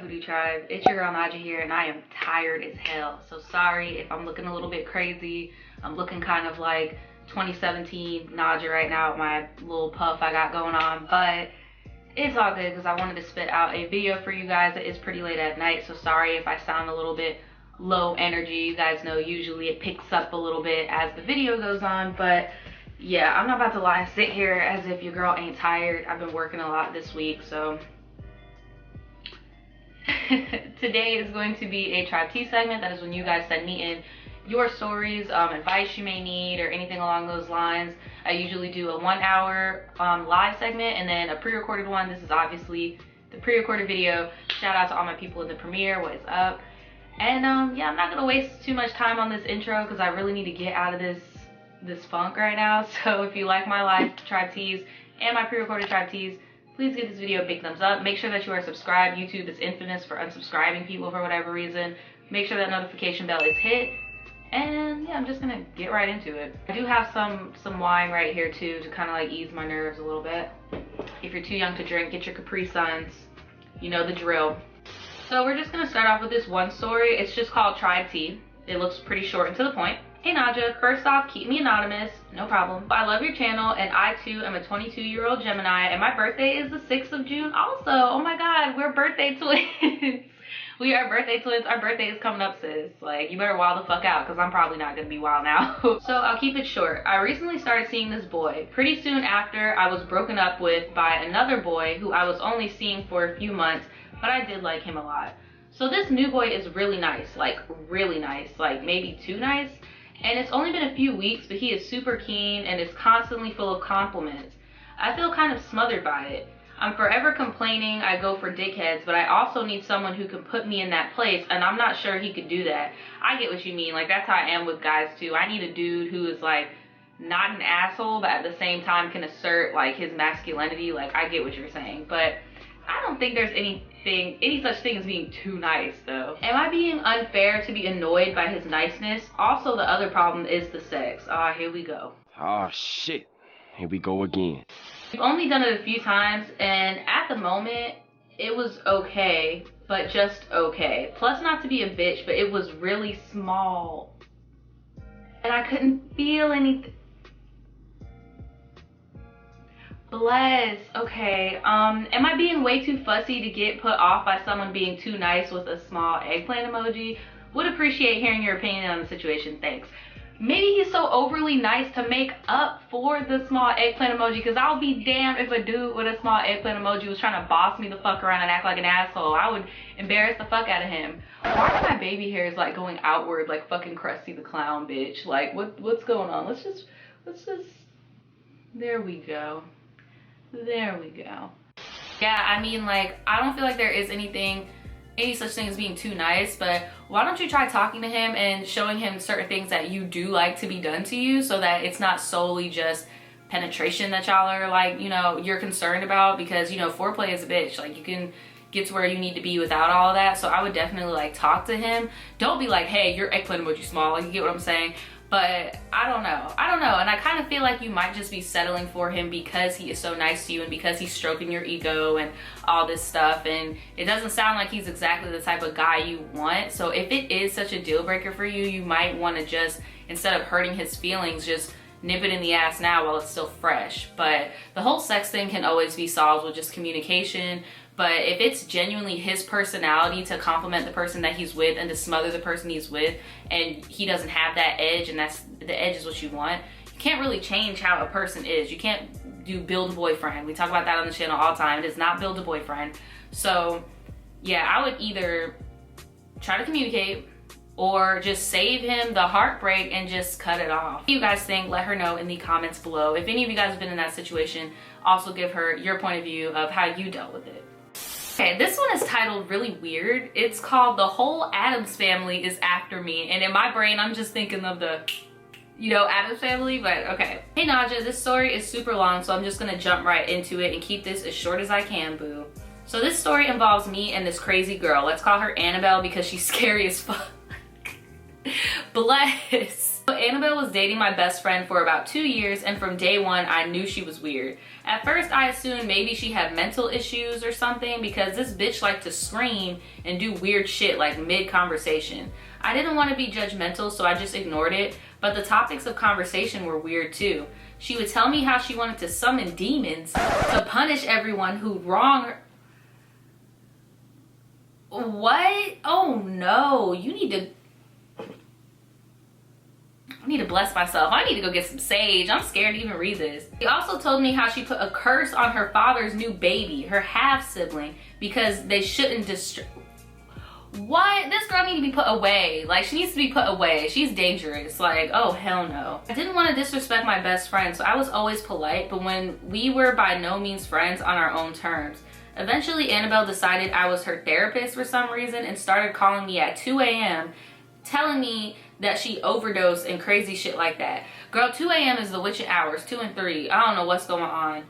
Voodoo Tribe, it's your girl Naja here, and I am tired as hell. So sorry if I'm looking a little bit crazy. I'm looking kind of like 2017 Naja right now with my little puff I got going on, but it's all good because I wanted to spit out a video for you guys. It is pretty late at night, so sorry if I sound a little bit low energy. You guys know usually it picks up a little bit as the video goes on, but yeah, I'm not about to lie and sit here as if your girl ain't tired. I've been working a lot this week, so today is going to be a Tribe Tea segment. That is when you guys send me in your stories, advice you may need, or anything along those lines. I usually do a 1 hour live segment and then a pre-recorded one. This is obviously the pre-recorded video. Shout out to all my people in the premiere. What is up? And yeah, I'm not gonna waste too much time on this intro because I really need to get out of this funk right now. So if you like my live Tribe Teas and my pre-recorded Tribe Teas, please give this video a big thumbs up. Make sure that you are subscribed. YouTube is infamous for unsubscribing people for whatever reason. Make sure that notification bell is hit. And yeah, I'm just gonna get right into it. I do have some wine right here too to kind of like ease my nerves a little bit. If you're too young to drink, get your Capri Suns. You know the drill. So we're just gonna start off with this one story. It's just called Tribe Tea. It looks pretty short and to the point. Hey Naja, first off, keep me anonymous, no problem. I love your channel, and I too am a 22-year-old Gemini, and my birthday is the 6th of June also. Oh my god, we're birthday twins. We are birthday twins. Our birthday is coming up, sis. Like, you better wild the fuck out, because I'm probably not gonna be wild now. So I'll keep it short. I recently started seeing this boy. Pretty soon after, I was broken up with by another boy who I was only seeing for a few months, but I did like him a lot. So this new boy is really nice, like maybe too nice. And it's only been a few weeks, but he is super keen and is constantly full of compliments. I feel kind of smothered by it. I'm forever complaining I go for dickheads, but I also need someone who can put me in that place, and I'm not sure he could do that. I get what you mean. Like, that's how I am with guys too. I need a dude who is like not an asshole, but at the same time can assert like his masculinity. Like, I get what you're saying, but I don't think there's any such thing as being too nice though. Am I being unfair to be annoyed by his niceness? Also, the other problem is the sex. Ah, here we go. Oh shit, here we go again. We've only done it a few times, and at the moment it was okay, but just okay. Plus, not to be a bitch, but it was really small and I couldn't feel anything. Bless. Okay, am I being way too fussy to get put off by someone being too nice with a small eggplant emoji? Would appreciate hearing your opinion on the situation, thanks. Maybe he's so overly nice to make up for the small eggplant emoji, because I'll be damned if a dude with a small eggplant emoji was trying to boss me the fuck around and act like an asshole. I would embarrass the fuck out of him. Why are my baby hairs like going outward like fucking Krusty the Clown, bitch? Like, what's going on? Let's just, there we go. There we go. Yeah, I mean, like, I don't feel like there is any such thing as being too nice, but why don't you try talking to him and showing him certain things that you do like to be done to you, so that it's not solely just penetration that y'all are like, you know, you're concerned about, because, you know, foreplay is a bitch. Like, you can get to where you need to be without all of that. So I would definitely like talk to him. Don't be like, hey, your eggplant emoji small, like, you get what I'm saying? But I don't know, and I kind of feel like you might just be settling for him because he is so nice to you and because he's stroking your ego and all this stuff, and it doesn't sound like he's exactly the type of guy you want. So if it is such a deal breaker for you, you might want to just, instead of hurting his feelings, just nip it in the ass now while it's still fresh. But the whole sex thing can always be solved with just communication. But if it's genuinely his personality to compliment the person that he's with and to smother the person he's with, and he doesn't have that edge, and that's the edge is what you want, you can't really change how a person is. You can't do build a boyfriend. We talk about that on the channel all the time. It is not build a boyfriend. So yeah, I would either try to communicate or just save him the heartbreak and just cut it off. What do you guys think? Let her know in the comments below. If any of you guys have been in that situation, also give her your point of view of how you dealt with it. Okay, this one is titled really weird. It's called The Whole Addams Family is After Me. And in my brain, I'm just thinking of the, you know, Addams Family, but okay. Hey Naja, this story is super long, so I'm just gonna jump right into it and keep this as short as I can, boo. So this story involves me and this crazy girl. Let's call her Annabelle because she's scary as fuck. Bless. Annabelle was dating my best friend for about 2 years, and from day one I knew she was weird. At first I assumed maybe she had mental issues or something because this bitch liked to scream and do weird shit like mid-conversation. I didn't want to be judgmental, so I just ignored it, but the topics of conversation were weird too. She would tell me how she wanted to summon demons to punish everyone who'd wrong her. What? Oh no, I need to bless myself. I need to go get some sage. I'm scared to even read this. She also told me how she put a curse on her father's new baby, her half sibling, because they shouldn't What? This girl needs to be put away. Like, she needs to be put away. She's dangerous. Like, oh hell no. I didn't want to disrespect my best friend, so I was always polite, but when we were by no means friends on our own terms. Eventually, Annabelle decided I was her therapist for some reason and started calling me at 2 a.m. telling me that she overdosed and crazy shit like that. Girl, 2 a.m. is the witching hours, 2 and 3. I don't know what's going on.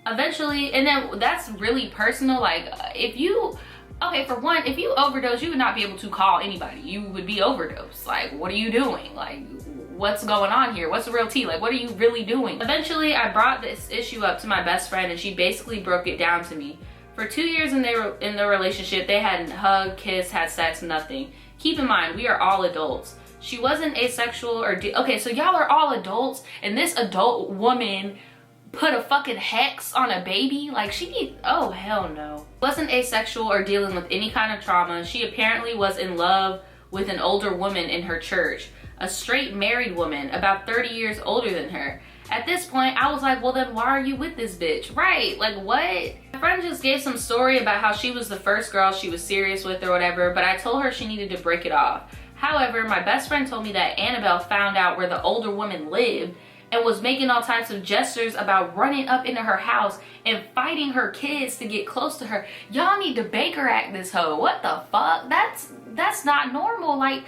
Eventually, and then that's really personal. Like, okay, for one, if you overdose, you would not be able to call anybody. You would be overdosed. Like, what are you doing? Like, what's going on here? What's the real tea? Like, what are you really doing? Eventually, I brought this issue up to my best friend and she basically broke it down to me. For 2 years in their relationship, they hadn't hugged, kissed, had sex, nothing. Keep in mind, we are all adults. She wasn't asexual or okay, so y'all are all adults and this adult woman put a fucking hex on a baby? Like, oh hell no. Wasn't asexual or dealing with any kind of trauma. She apparently was in love with an older woman in her church, a straight married woman about 30 years older than her. At this point, I was like, well then why are you with this bitch? Right, like what? My friend just gave some story about how she was the first girl she was serious with or whatever, but I told her she needed to break it off. However, my best friend told me that Annabelle found out where the older woman lived and was making all types of gestures about running up into her house and fighting her kids to get close to her. Y'all need to Baker Act this hoe. What the fuck? That's not normal. Like,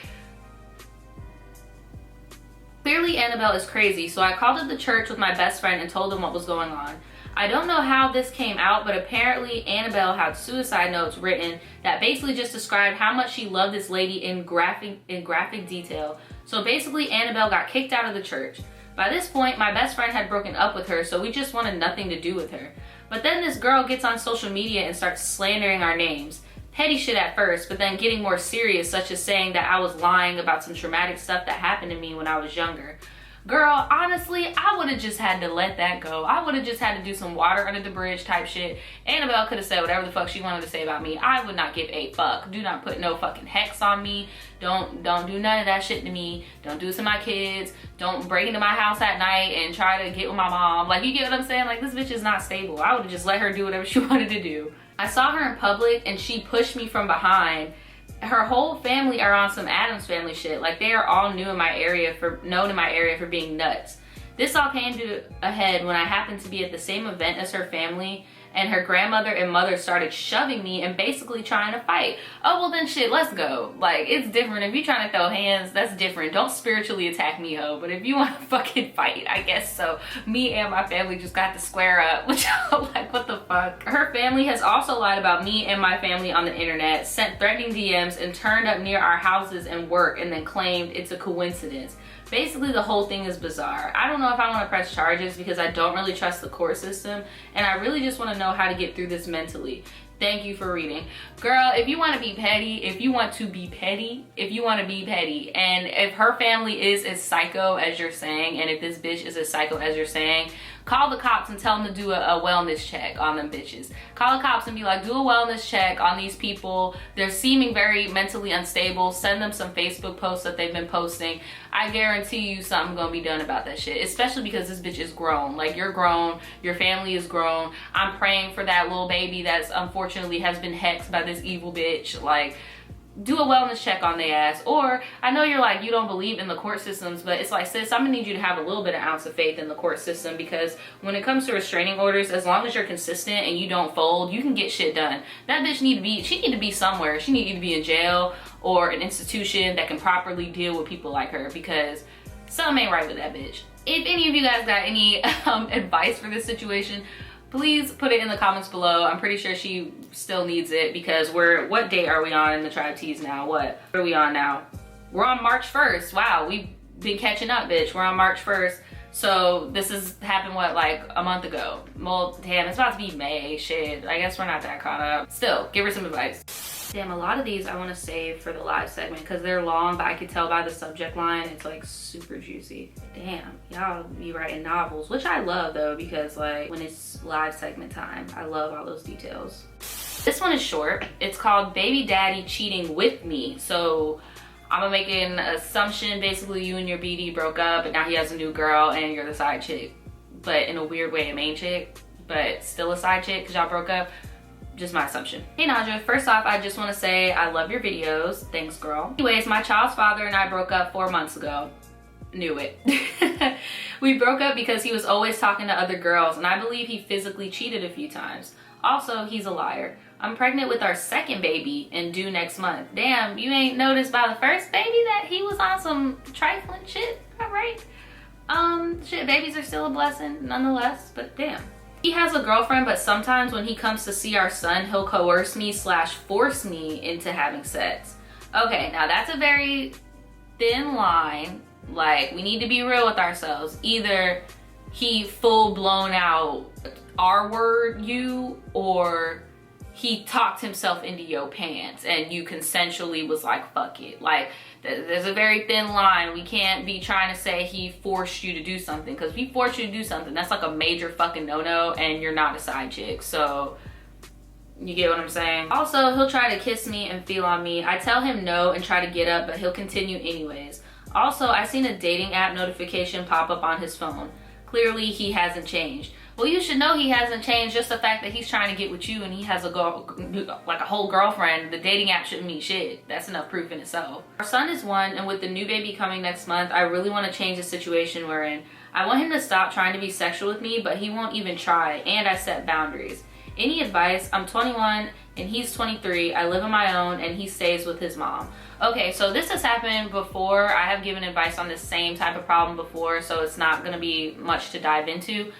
clearly Annabelle is crazy, so I called up the church with my best friend and told them what was going on. I don't know how this came out, but apparently Annabelle had suicide notes written that basically just described how much she loved this lady in graphic detail. So basically Annabelle got kicked out of the church. By this point, my best friend had broken up with her, so we just wanted nothing to do with her. But then this girl gets on social media and starts slandering our names. Petty shit at first, but then getting more serious, such as saying that I was lying about some traumatic stuff that happened to me when I was younger. Girl, honestly, I would have just had to let that go. I would have just had to do some water under the bridge type shit. Annabelle could have said whatever the fuck she wanted to say about me. I would not give a fuck. Do not put no fucking hex on me. Don't do none of that shit to me. Don't do this to my kids. Don't break into my house at night and try to get with my mom. Like, you get what I'm saying? Like, this bitch is not stable. I would have just let her do whatever she wanted to do. I saw her in public and she pushed me from behind. Her whole family are on some Addams Family shit. Like, they are all known in my area for being nuts. This all came to a head when I happened to be at the same event as her family, and her grandmother and mother started shoving me and basically trying to fight. Oh, well then shit, let's go. Like, it's different. If you're trying to throw hands, that's different. Don't spiritually attack me, ho. But if you want to fucking fight, I guess so. Me and my family just got to square up, which I'm like, what the fuck? Her family has also lied about me and my family on the internet, sent threatening DMs, and turned up near our houses and work, and then claimed it's a coincidence. Basically, the whole thing is bizarre. I don't know if I want to press charges because I don't really trust the court system, and I really just want to know how to get through this mentally. Thank you for reading. Girl, if you want to be petty, and if her family is as psycho as you're saying, and if this bitch is as psycho as you're saying, call the cops and tell them to do a wellness check on them bitches. Call the cops and be like, do a wellness check on these people. They're seeming very mentally unstable. Send them some Facebook posts that they've been posting. I guarantee you something gonna be done about that shit, especially because this bitch is grown. Like, you're grown, your family is grown. I'm praying for that little baby that's unfortunately has been hexed by this evil bitch. Like, do a wellness check on their ass. Or, I know you're like, you don't believe in the court systems, but it's like, sis, I'm gonna need you to have a little bit of ounce of faith in the court system, because when it comes to restraining orders, as long as you're consistent and you don't fold, you can get shit done. That bitch need to be somewhere. She need to be in jail or an institution that can properly deal with people like her, because something ain't right with that bitch. If any of you guys got any advice for this situation, please put it in the comments below. I'm pretty sure she still needs it, because what day are we on in the Tribe Teas now? What are we on now? We're on March 1st. Wow, been catching up, bitch. We're on March 1st. So this has happened, what, like a month ago? Well, damn, it's about to be May. Shit, I guess we're not that caught up. Still, give her some advice. Damn, a lot of these I want to save for the live segment because they're long, but I could tell by the subject line it's like super juicy. Damn, y'all be writing novels, which I love though, because like when it's live segment time, I love all those details. This one is short. It's called Baby Daddy Cheating With Me. So I'm gonna make an assumption, basically you and your BD broke up and now he has a new girl and you're the side chick, but in a weird way a main chick, but still a side chick because y'all broke up. Just my assumption. Hey Naja, first off, I just want to say I love your videos. Thanks, girl. Anyways, my child's father and I broke up 4 months ago. Knew it. We broke up because he was always talking to other girls and I believe he physically cheated a few times. Also, he's a liar. I'm pregnant with our second baby and due next month. Damn, you ain't noticed by the first baby that he was on some trifling shit, all right? Shit, babies are still a blessing nonetheless, but damn. He has a girlfriend, but sometimes when he comes to see our son, he'll coerce me / force me into having sex. Okay, now that's a very thin line. Like, we need to be real with ourselves. Either he full blown out R-word you, or he talked himself into your pants and you consensually was like, fuck it. Like, there's a very thin line. We can't be trying to say he forced you to do something, because if he forced you to do something, that's like a major fucking no-no and you're not a side chick. So you get what I'm saying? Also, he'll try to kiss me and feel on me. I tell him no and try to get up, but he'll continue anyways. Also, I seen a dating app notification pop up on his phone. Clearly he hasn't changed. Well, you should know he hasn't changed. Just the fact that he's trying to get with you and he has a girl, like a whole girlfriend, the dating app shouldn't mean shit. That's enough proof in itself. Our son is 1, and with the new baby coming next month, I really want to change the situation we're in. I want him to stop trying to be sexual with me, but he won't even try, and I set boundaries. Any advice? I'm 21 and he's 23. I live on my own and he stays with his mom. Okay, so this has happened before. I have given advice on the same type of problem before, so it's not gonna be much to dive into.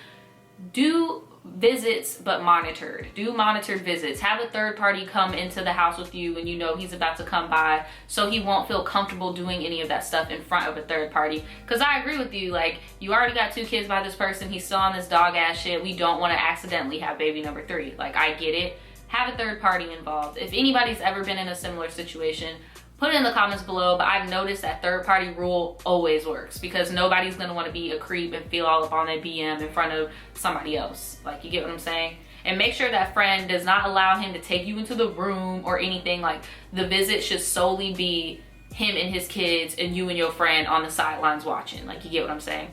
Do visits, but monitored. Do monitored visits. Have a third party come into the house with you when you know he's about to come by, so he won't feel comfortable doing any of that stuff in front of a third party. Because I agree with you, like, you already got 2 kids by this person, he's still on this dog ass shit. We don't want to accidentally have baby number 3. Like, I get it. Have a third party involved. If anybody's ever been in a similar situation, put it in the comments below, but I've noticed that third party rule always works, because nobody's gonna wanna be a creep and feel all up on their BM in front of somebody else. Like, you get what I'm saying? And make sure that friend does not allow him to take you into the room or anything. Like, the visit should solely be him and his kids and you and your friend on the sidelines watching. Like, you get what I'm saying?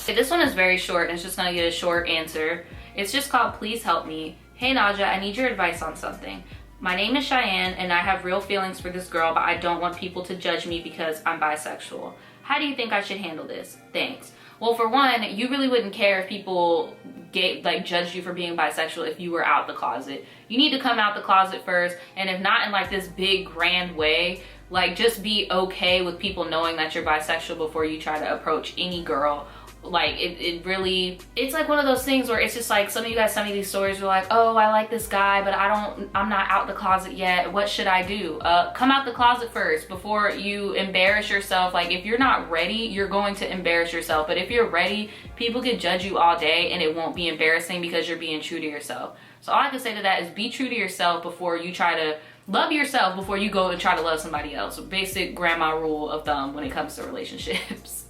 Okay, this one is very short and it's just gonna get a short answer. It's just called Please Help Me. Hey Naja, I need your advice on something. My name is Cheyenne and I have real feelings for this girl, but I don't want people to judge me because I'm bisexual. How do you think I should handle this? Thanks. Well, for one, you really wouldn't care if people judged you for being bisexual if you were out the closet. You need to come out the closet first, and if not in like this big grand way, like, just be okay with people knowing that you're bisexual before you try to approach any girl. Like, it's like one of those things where it's just like, some of you guys send me these stories, you're like, oh, I like this guy, but I'm not out the closet yet. What should I do? Come out the closet first before you embarrass yourself. Like, if you're not ready, you're going to embarrass yourself. But if you're ready, people can judge you all day and it won't be embarrassing because you're being true to yourself. So all I can say to that is be true to yourself before you try to love yourself before you go and try to love somebody else. Basic grandma rule of thumb when it comes to relationships.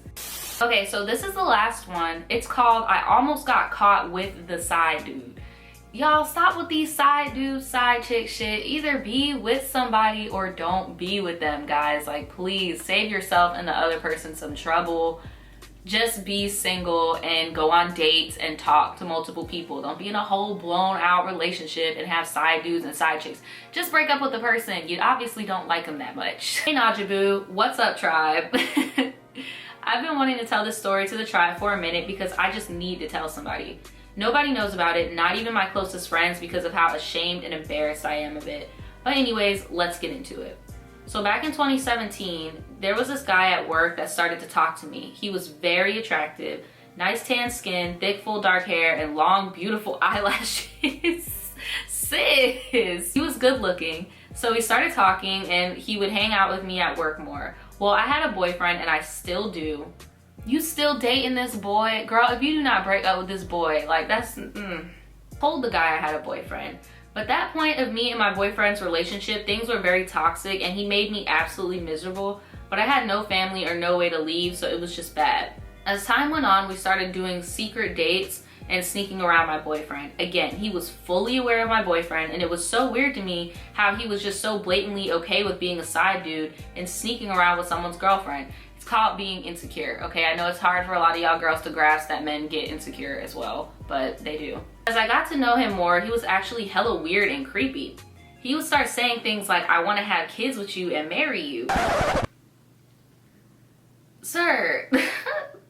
Okay, so this is the last one. It's called I Almost Got Caught with the Side Dude. Y'all stop with these side dude, side chick shit. Either be with somebody or don't be with them, guys. Like, please save yourself and the other person some trouble. Just be single and go on dates and talk to multiple people. Don't be in a whole blown out relationship and have side dudes and side chicks. Just break up with the person. You obviously don't like them that much. Hey Najabu, what's up, tribe? I've been wanting to tell this story to the tribe for a minute because I just need to tell somebody. Nobody knows about it, not even my closest friends, because of how ashamed and embarrassed I am of it. But anyways, let's get into it. So back in 2017, there was this guy at work that started to talk to me. He was very attractive, nice tan skin, thick full dark hair, and long beautiful eyelashes. Sis! He was good looking. So we started talking and he would hang out with me at work more. Well, I had a boyfriend and I still do. You still dating this boy? Girl, if you do not break up with this boy, like that's, Told the guy I had a boyfriend. But that point of me and my boyfriend's relationship, things were very toxic and he made me absolutely miserable. But I had no family or no way to leave, so it was just bad. As time went on, we started doing secret dates and sneaking around my boyfriend. Again, he was fully aware of my boyfriend, and it was so weird to me how he was just so blatantly okay with being a side dude and sneaking around with someone's girlfriend. It's called being insecure, okay? I know it's hard for a lot of y'all girls to grasp that men get insecure as well, but they do. As I got to know him more, he was actually hella weird and creepy. He would start saying things like, I want to have kids with you and marry you. Sir,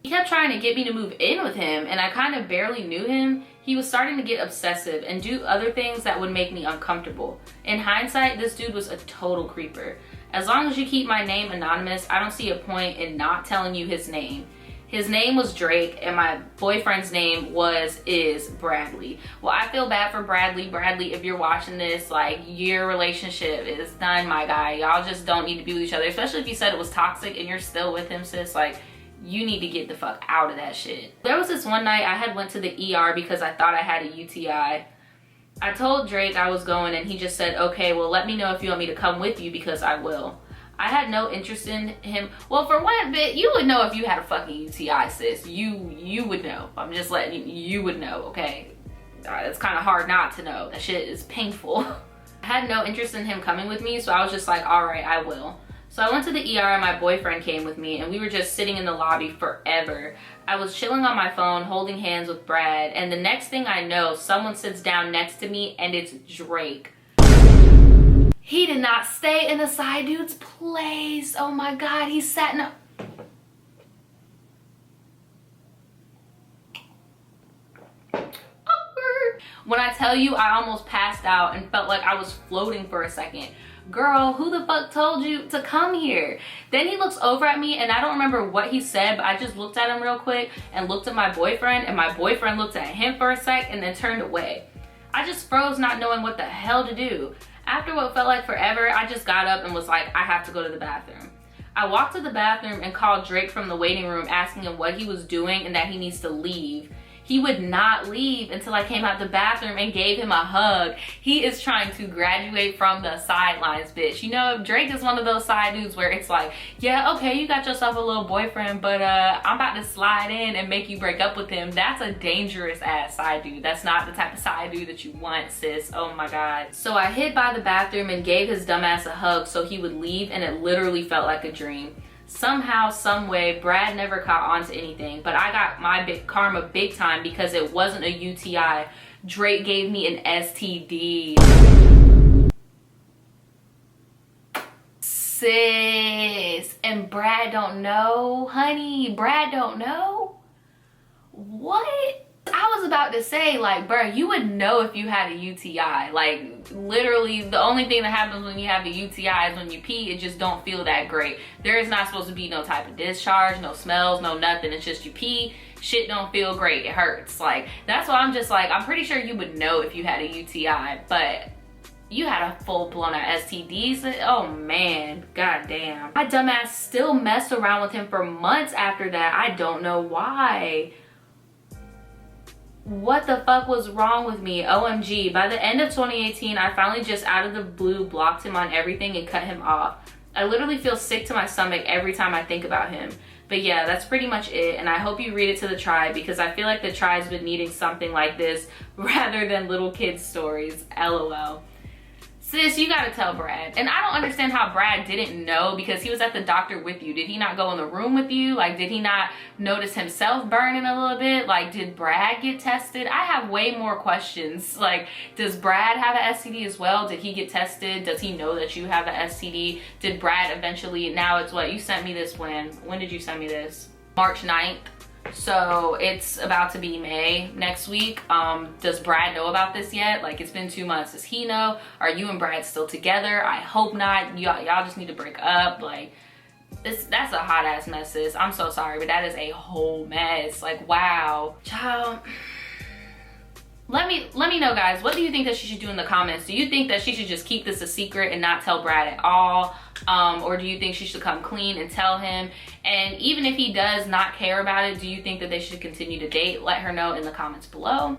he kept trying to get me to move in with him, and I kind of barely knew him. He was starting to get obsessive and do other things that would make me uncomfortable. In hindsight, this dude was a total creeper. As long as you keep my name anonymous, I don't see a point in not telling you his name. His name was Drake, and my boyfriend's name is Bradley. Well, I feel bad for Bradley. Bradley, if you're watching this, like, your relationship is done, my guy. Y'all just don't need to be with each other, especially if you said it was toxic and you're still with him, sis. Like, you need to get the fuck out of that shit. There was this one night I had went to the ER because I thought I had a UTI. I told Drake I was going, and he just said, okay, well, let me know if you want me to come with you because I will. I had no interest in him. Well, for one bit, you would know if you had a fucking UTI, sis. You would know. I'm just letting you would know, okay? It's kind of hard not to know. That shit is painful. I had no interest in him coming with me, so I was just like, all right, I will. So I went to the ER and my boyfriend came with me, and we were just sitting in the lobby forever. I was chilling on my phone, holding hands with Brad, and the next thing I know, someone sits down next to me, and it's Drake. He did not stay in the side dude's place. Oh my God, he sat in a... When I tell you, I almost passed out and felt like I was floating for a second. Girl, who the fuck told you to come here? Then he looks over at me, and I don't remember what he said, but I just looked at him real quick and looked at my boyfriend, and my boyfriend looked at him for a sec and then turned away. I just froze, not knowing what the hell to do. After what felt like forever, I just got up and was like, I have to go to the bathroom. I walked to the bathroom and called Drake from the waiting room, asking him what he was doing and that he needs to leave. He would not leave until I came out the bathroom and gave him a hug. He is trying to graduate from the sidelines, bitch. You know, Drake is one of those side dudes where it's like, yeah, okay, you got yourself a little boyfriend, but I'm about to slide in and make you break up with him. That's a dangerous ass side dude. That's not the type of side dude that you want, sis. Oh my God. So I hid by the bathroom and gave his dumbass a hug so he would leave, and it literally felt like a dream. Somehow, some way, Brad never caught on to anything, but I got my big karma big time because it wasn't a UTI. Drake gave me an STD. Sis, and Brad don't know, honey. Brad don't know? What? I was about to say, like, bruh, you would know if you had a UTI. Like, literally, the only thing that happens when you have a UTI is when you pee, it just don't feel that great. There is not supposed to be no type of discharge, no smells, no nothing. It's just you pee, shit don't feel great, it hurts. Like, that's why I'm just like, I'm pretty sure you would know if you had a UTI, but you had a full-blown STD. Oh man, goddamn. My dumbass still messed around with him for months after that. I don't know why. What the fuck was wrong with me? OMG. By the end of 2018, I finally just out of the blue blocked him on everything and cut him off. I literally feel sick to my stomach every time I think about him. But yeah, that's pretty much it, and I hope you read it to the tribe because I feel like the tribe's been needing something like this rather than little kids' stories. LOL. Sis, you gotta tell Brad. And I don't understand how Brad didn't know because he was at the doctor with you. Did he not go in the room with you? Like, did he not notice himself burning a little bit? Like, did Brad get tested? I have way more questions. Like, does Brad have an STD as well? Did he get tested? Does he know that you have an STD? Did Brad eventually, now it's what, you sent me this when did you send me this? March 9th. So it's about to be May next week. Does Brad know about this yet? Like, it's been 2 months. Does he know? Are you and Brad still together? I hope not. Y'all just need to break up. Like, that's a hot ass mess, sis. I'm so sorry, but that is a whole mess. Like, wow. Child. Let me know, guys, what do you think that she should do in the comments? Do you think that she should just keep this a secret and not tell Brad at all? Or do you think she should come clean and tell him? And even if he does not care about it, do you think that they should continue to date? Let her know in the comments below.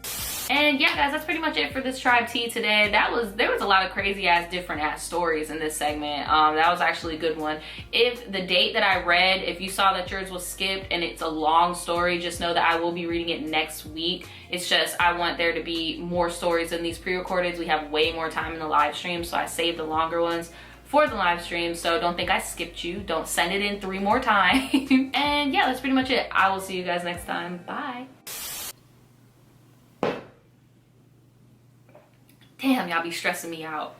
And yeah, guys, that's pretty much it for this Tribe Tea today. There was a lot of crazy ass different ass stories in this segment. That was actually a good one. If the date that I read, if you saw that yours was skipped and it's a long story, just know that I will be reading it next week. It's just I want there to be more stories in these pre-recordeds. We have way more time in the live stream, so I saved the longer ones for the live stream. So don't think I skipped you. Don't send it in 3 more times. And yeah, that's pretty much it. I will see you guys next time. Bye. Damn, y'all be stressing me out.